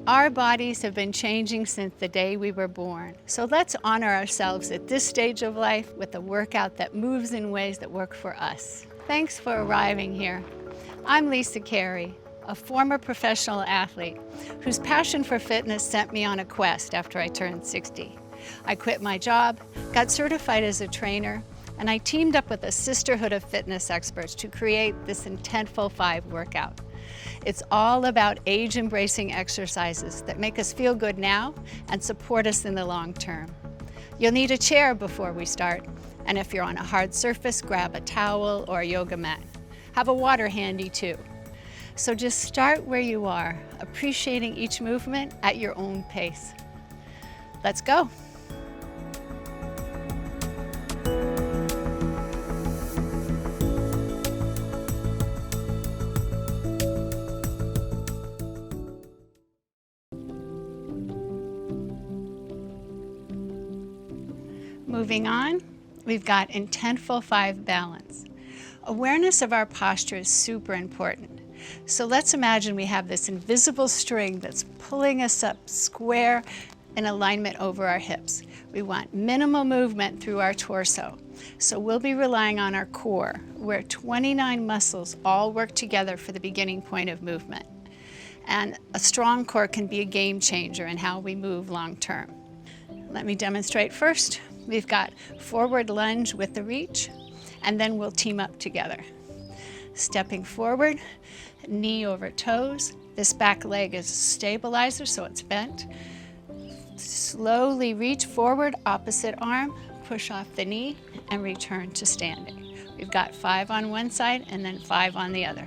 Our bodies have been changing since the day we were born. So let's honor ourselves at this stage of life with a workout that moves in ways that work for us. Thanks for arriving here. I'm Lisa Carey, a former professional athlete whose passion for fitness sent me on a quest after I turned 60. I quit my job, got certified as a trainer, and I teamed up with a sisterhood of fitness experts to create this Intentful FiT workout. It's all about age-embracing exercises that make us feel good now and support us in the long term. You'll need a chair before we start, and if you're on a hard surface, grab a towel or a yoga mat. Have a water handy too. So just start where you are, appreciating each movement at your own pace. Let's go. Moving on, we've got Intentful FiT balance. Awareness of our posture is super important. So let's imagine we have this invisible string that's pulling us up square in alignment over our hips. We want minimal movement through our torso. So we'll be relying on our core, where 29 muscles all work together for the beginning point of movement. And a strong core can be a game changer in how we move long term. Let me demonstrate first. We've got forward lunge with the reach, and then we'll team up together. Stepping forward, knee over toes. This back leg is a stabilizer, so it's bent. Slowly reach forward, opposite arm, push off the knee, and return to standing. We've got 5 on one side and then 5 on the other.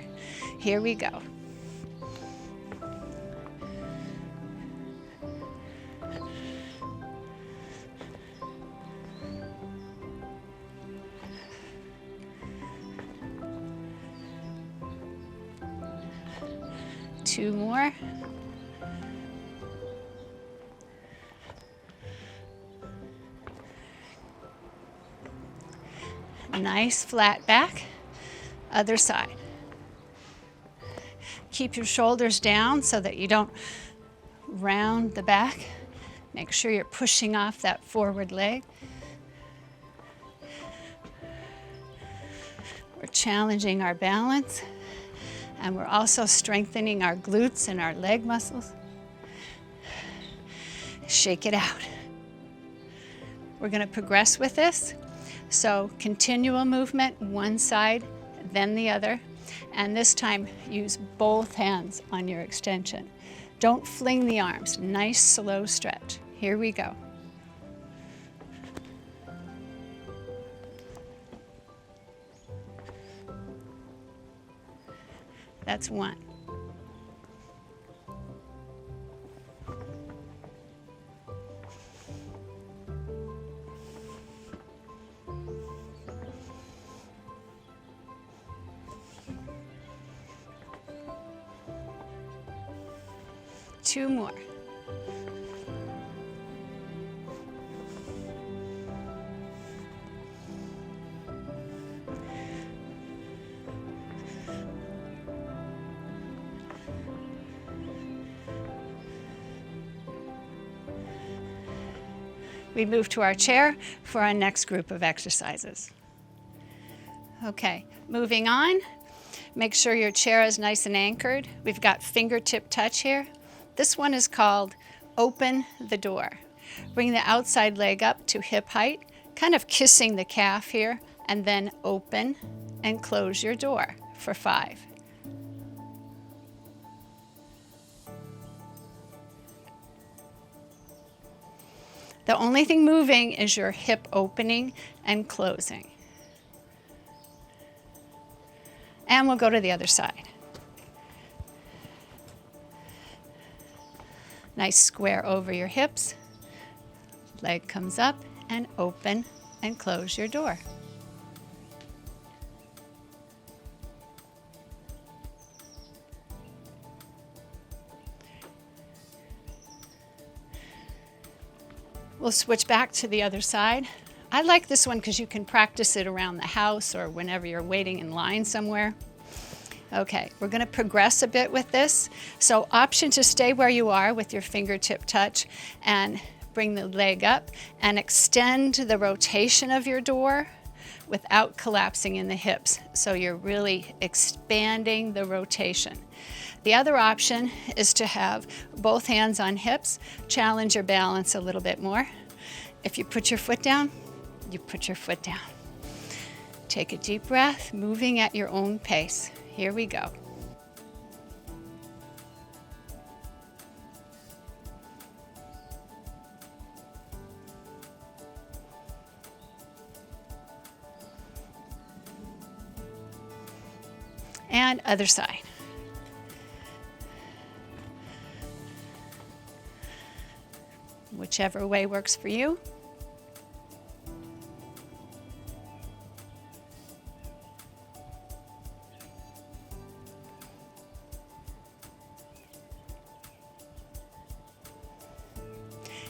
Here we go. Two more. Nice flat back. Other side. Keep your shoulders down so that you don't round the back. Make sure you're pushing off that forward leg. We're challenging our balance. And we're also strengthening our glutes and our leg muscles. Shake it out. We're going to progress with this. So continual movement, one side, then the other. And this time, use both hands on your extension. Don't fling the arms. Nice, slow stretch. Here we go. That's one. Two more. We move to our chair for our next group of exercises. Okay, moving on. Make sure your chair is nice and anchored. We've got fingertip touch here. This one is called open the door. Bring the outside leg up to hip height, kind of kissing the calf here, and then open and close your door for 5. The only thing moving is your hip opening and closing. And we'll go to the other side. Nice square over your hips. Leg comes up and open and close your door. We'll switch back to the other side. I like this one because you can practice it around the house or whenever you're waiting in line somewhere. Okay, we're going to progress a bit with this. So option to stay where you are with your fingertip touch and bring the leg up and extend the rotation of your door without collapsing in the hips. So you're really expanding the rotation. The other option is to have both hands on hips, challenge your balance a little bit more. If you put your foot down, you put your foot down. Take a deep breath, moving at your own pace. Here we go. And other side. Whichever way works for you.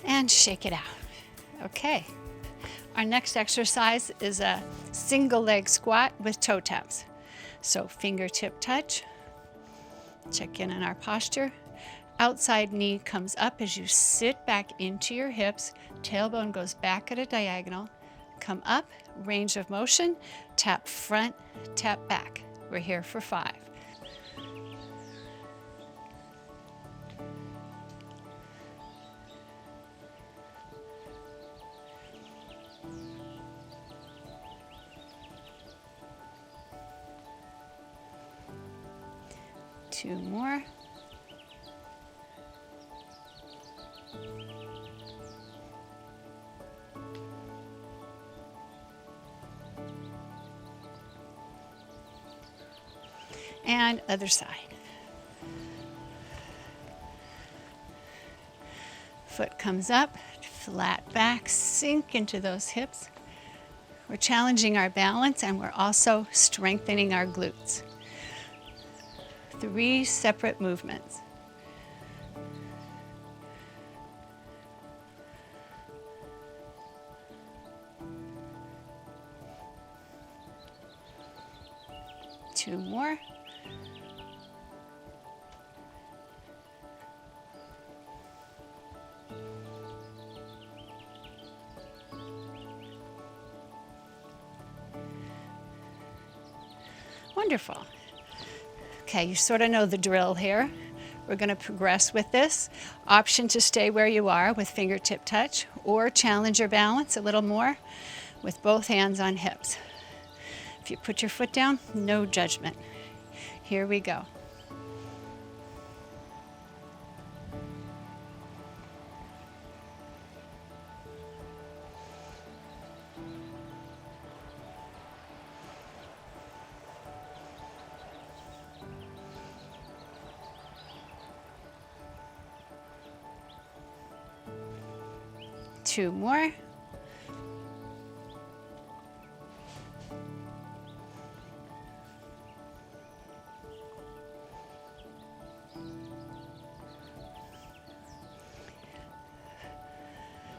And shake it out. Okay. Our next exercise is a single leg squat with toe taps. So fingertip touch, check in on our posture. Outside knee comes up as you sit back into your hips, tailbone goes back at a diagonal, come up, range of motion, tap front, tap back. We're here for 5. Two more. And other side. Foot comes up, flat back, sink into those hips. We're challenging our balance and we're also strengthening our glutes. 3 separate movements. Two more. Wonderful. Okay, you sort of know the drill here. We're going to progress with this. Option to stay where you are with fingertip touch or challenge your balance a little more with both hands on hips. If you put your foot down, no judgment. Here we go. Two more.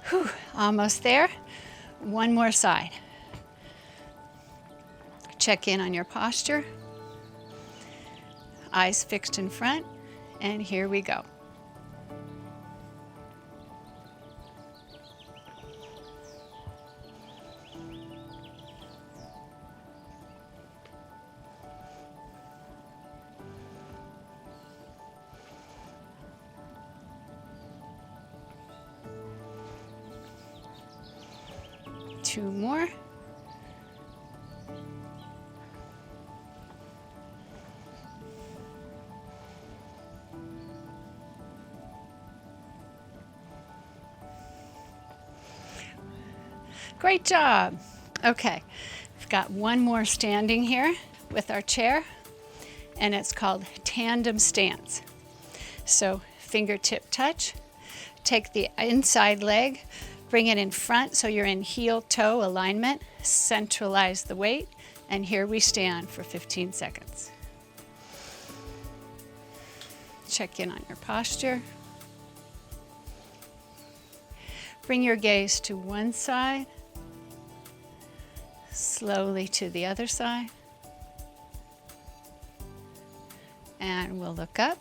Whew, almost there. One more side. Check in on your posture. Eyes fixed in front, and here we go. Two more. Great job. Okay, we've got one more standing here with our chair, and it's called tandem stance. So fingertip touch, take the inside leg, bring it in front so you're in heel-toe alignment, centralize the weight, and here we stand for 15 seconds. Check in on your posture. Bring your gaze to one side, slowly to the other side. And we'll look up.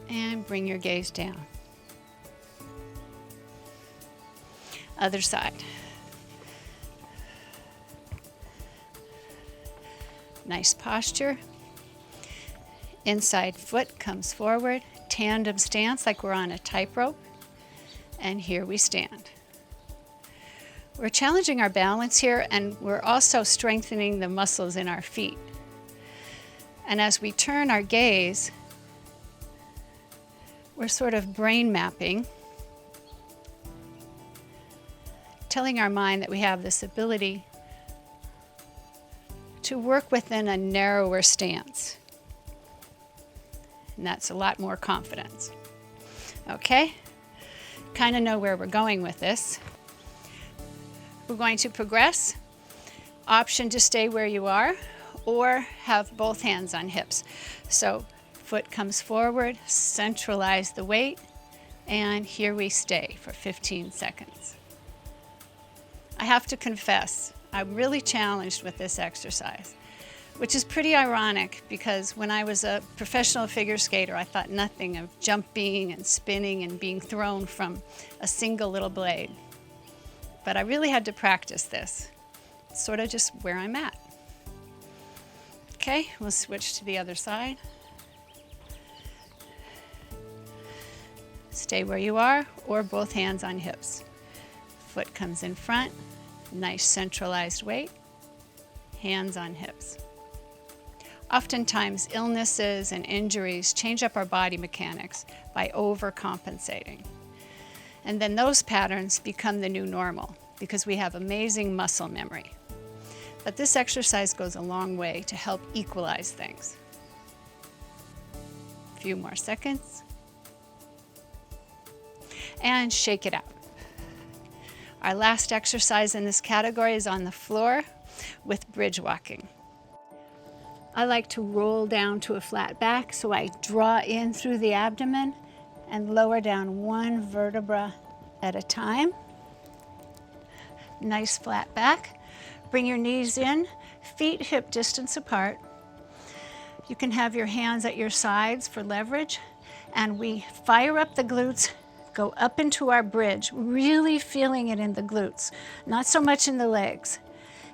And bring your gaze down. Other side. Nice posture. Inside foot comes forward. Tandem stance like we're on a tightrope. And here we stand. We're challenging our balance here, and we're also strengthening the muscles in our feet. And as we turn our gaze, we're sort of brain mapping, telling our mind that we have this ability to work within a narrower stance. And that's a lot more confidence. Okay? Kind of know where we're going with this. We're going to progress. Option to stay where you are or have both hands on hips. So foot comes forward, centralize the weight, and here we stay for 15 seconds. I have to confess, I'm really challenged with this exercise, which is pretty ironic because when I was a professional figure skater, I thought nothing of jumping and spinning and being thrown from a single little blade. But I really had to practice this. It's sort of just where I'm at. Okay, we'll switch to the other side. Stay where you are or both hands on hips. Foot comes in front, nice centralized weight, hands on hips. Oftentimes, illnesses and injuries change up our body mechanics by overcompensating. And then those patterns become the new normal because we have amazing muscle memory. But this exercise goes a long way to help equalize things. A few more seconds. And shake it out. Our last exercise in this category is on the floor with bridge walking. I like to roll down to a flat back, so I draw in through the abdomen and lower down one vertebra at a time. Nice flat back. Bring your knees in, feet hip distance apart. You can have your hands at your sides for leverage, and we fire up the glutes, go up into our bridge, really feeling it in the glutes, not so much in the legs.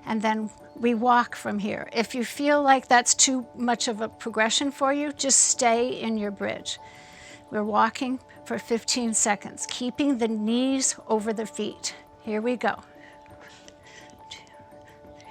And then we walk from here. If you feel like that's too much of a progression for you, just stay in your bridge. We're walking for 15 seconds, keeping the knees over the feet. Here we go. 2, 3.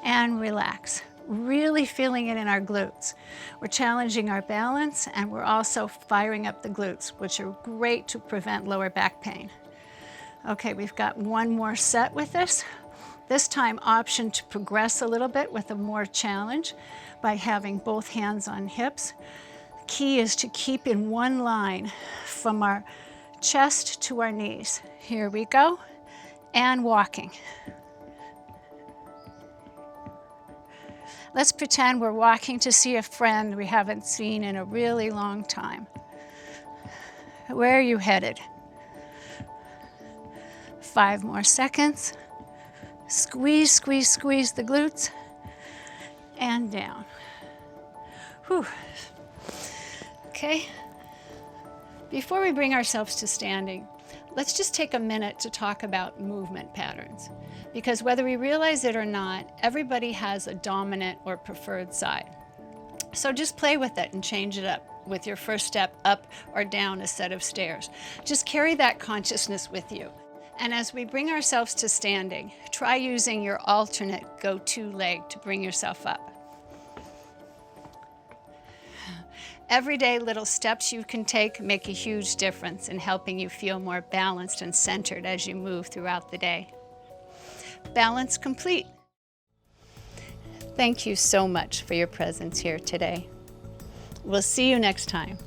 And relax. Really feeling it in our glutes. We're challenging our balance, and we're also firing up the glutes, which are great to prevent lower back pain. Okay, we've got one more set with this. This time, option to progress a little bit with a more challenge by having both hands on hips. The key is to keep in one line from our chest to our knees. Here we go, and walking. Let's pretend we're walking to see a friend we haven't seen in a really long time. Where are you headed? 5 more seconds. Squeeze, squeeze, squeeze the glutes. And down. Whew. Okay. Before we bring ourselves to standing, let's just take a minute to talk about movement patterns. Because whether we realize it or not, everybody has a dominant or preferred side. So just play with it and change it up with your first step up or down a set of stairs. Just carry that consciousness with you. And as we bring ourselves to standing, try using your alternate go-to leg to bring yourself up. Everyday little steps you can take make a huge difference in helping you feel more balanced and centered as you move throughout the day. Balance complete. Thank you so much for your presence here today. We'll see you next time.